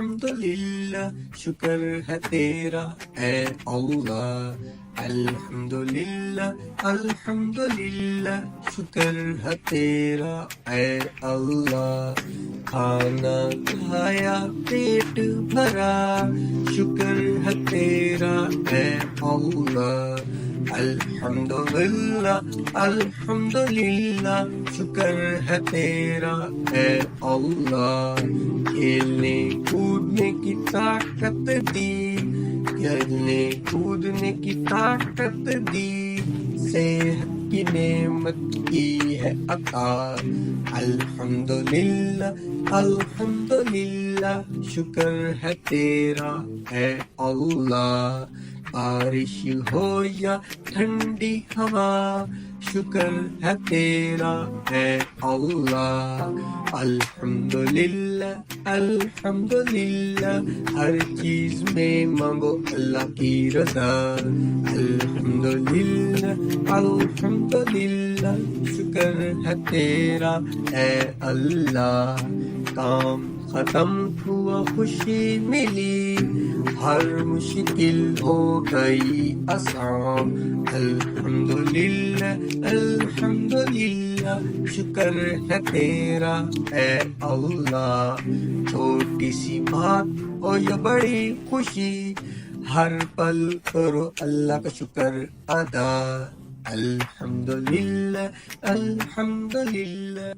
الحمدللہ شکر ہے تیرا اے اللہ، الحمدللہ الحمدللہ شکر ہے تیرا اے اللہ، کھانا کھایا پیٹ بھرا شکر ہے تیرا اے اللہ، الحمدللہ الحمدللہ شکر ہے تیرا اے اللہ، کھیلنے کودنے کی طاقت دی، کھیلنے کودنے کی طاقت دی، صحت کی نعمت کی ہے عطا، الحمدللہ الحمدللہ شکر ہے تیرا اے اللہ، بارش ہو یا ٹھنڈی ہوا شکر ہے تیرا اے اللہ، الحمدللہ الحمدللہ ہر چیز میں مانگو اللہ کی رضا، الحمدللہ الحمدللہ شکر ہے تیرا اے اللہ، کام ختم ہوا خوشی ملی، ہر مشکل ہو گئی آسان، الحمدللہ الحمدللہ شکر ہے تیرا اے اللہ، چھوٹی سی بات ہو یا بڑی خوشی، ہر پل کرو اللہ کا شکر ادا، الحمدللہ الحمدللہ۔